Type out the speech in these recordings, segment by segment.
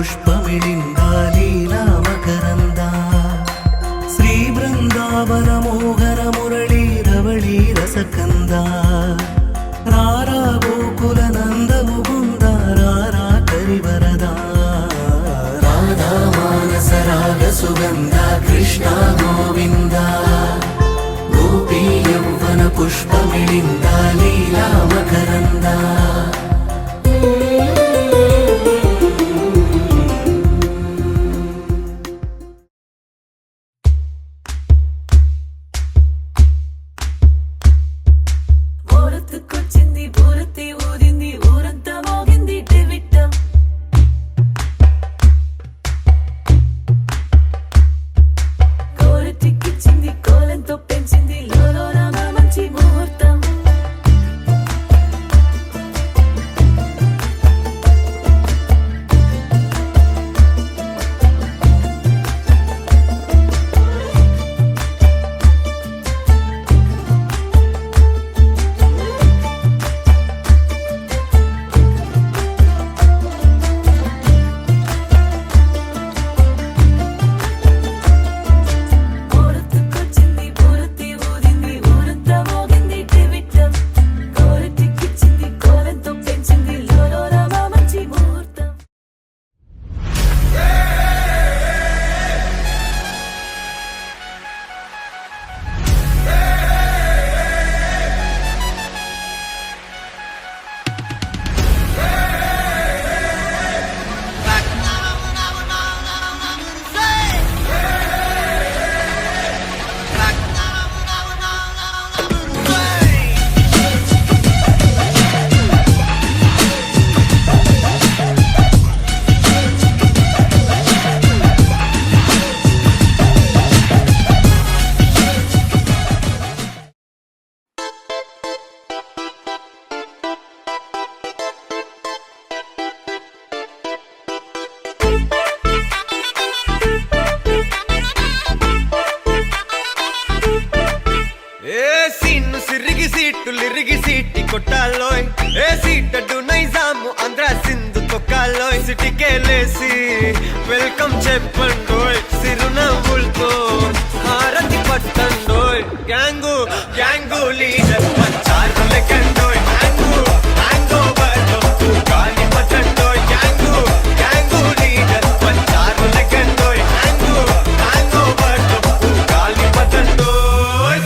పుష్పమిళిందా లీలా మకరందా శ్రీ బృందావన మోహన మురళీ రవళీ రసకందా రారా గోకుల నంద ముకుంద రారా కరివరదా రాధా మానస రాగ సుగంధ కృష్ణ గోవింద గోపీ యౌవన పుష్పమిళిందా లీలా మకరందా लिरिगी सीटी कोटालोय ए सीटडू नैजामु आंध्र सिंधु तोकालोय सिटी के लेसी वेलकम చెప్పండోయ్ సిరునవ్వులతో హారతి పట్టండోయ్ గ్యాంగు గ్యాంగు లీడర్ పంచారు లెకండోయ్ గ్యాంగు హ్యాంగోవర్ లో గాలి పట్టండోయ్ గ్యాంగు గ్యాంగు లీడర్ పంచారు లెకండోయ్ గ్యాంగు హ్యాంగోవర్ లో గాలి పట్టండోయ్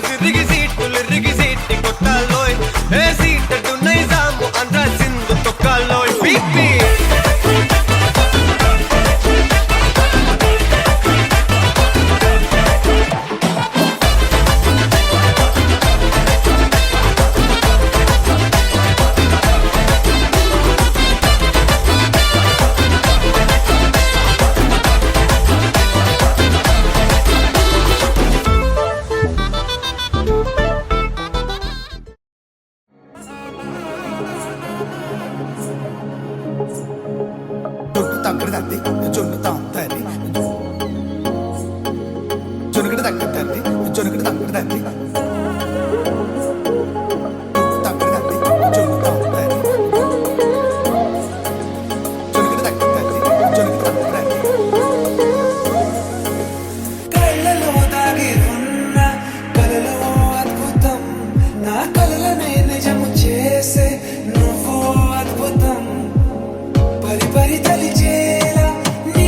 సిరిగి సీటు లిరిగి సీటి కొట్టాలోయ్ ఏ సీటడు నైజాము ఆంధ్ర సింధు తొక్కాలోయ్ పీపీ పరి పరి తలిచేలా నీ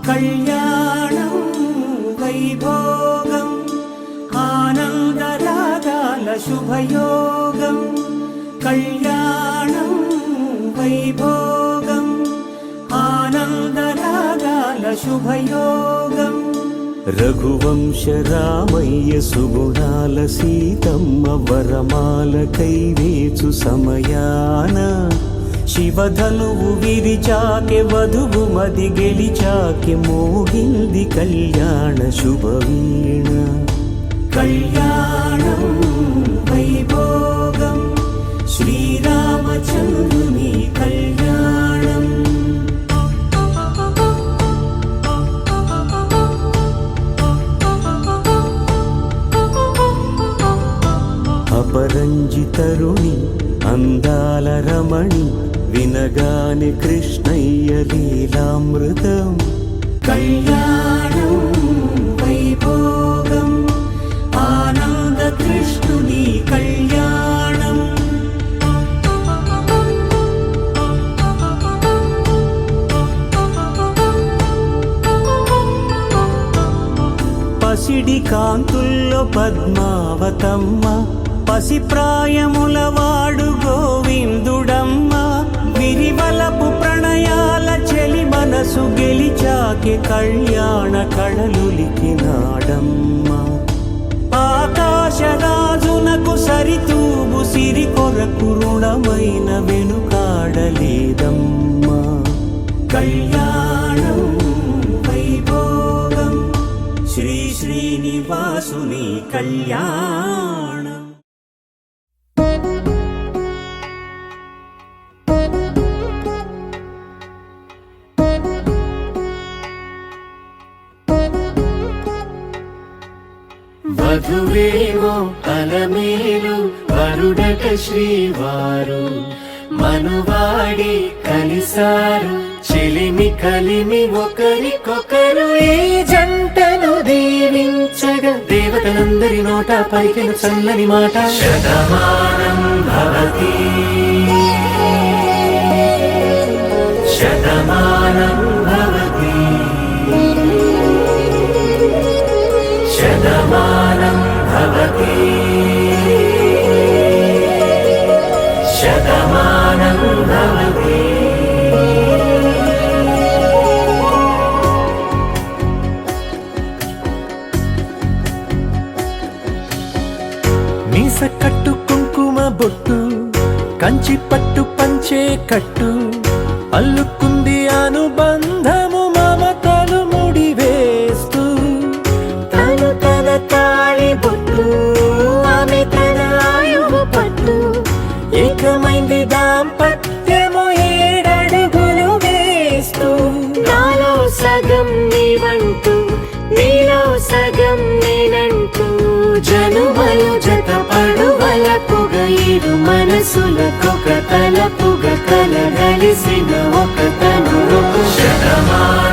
కళ్యాణం వైభోగం ఆనందరాగాల శుభయోగం కళ్యాణం వైభోగం ఆనందరాగాల శుభయోగం రఘువంశ రామయ్య సుగుణాల సీతమ్మ వరమాల కైవేచు సమయాన శివధనువు విరిచాకె వధువు మది గెలిచాకె మోగింది కళ్యాణ శుభవీణ కళ్యాణం వైభోగం శ్రీరామచంద్రుని కళ్యాణం అపరంజి తరుణి అందాల రమణి వినగాని కృష్ణయ్య లీలామృతం కళ్యాణం వైభోగం ఆనంద కృష్ణుని కళ్యాణం పసిడి కాంతుల్లో పద్మావతమ్మ పసిప్రాయముల వాడు గోవిందుడమ్మ విరివలపు ప్రణయాల చెలి మనసు గెలిచాకె కళ్యాణ కళలులికినాడమ్మ ఆకాశరాజునకు సరితూగు సిరి కొరకు రుణమైన వెనుకాడలేదమ్మా కళ్యాణం వైభోగం శ్రీ శ్రీనివాసుని కళ్యాణం వధువేమో అలమేలు వరుడట శ్రీవారు మనువాడి కలిసారు చెలిమి కలిమి ఒకరికొకరు ఈ జంటను దీవించగా దేవతలందరి నోట పలికిన చల్లని మాట శతమానం భవతి శతమానం భవతి శతమానం భవతి శతమానం భవతి మీస కట్టు కుంకుమ బొట్టు కంచి పట్టు పంచే కట్టు అల్లుకుంది అనుబంధము మమతలు ముడివేస్తూ తను తన తాళి బొట్టు ఆమె తన ఆయువు పట్టు ఏకమైంది దాంపత్యము 7 అడుగులు వేస్తూ నాలో సగం నీవంటూ నీలో సగం నేనంటూ జనుమలు జత పడువలపుగ ఇరు మనసులకొక తలపుగ కలగలిసిన ఒక తను శతమానం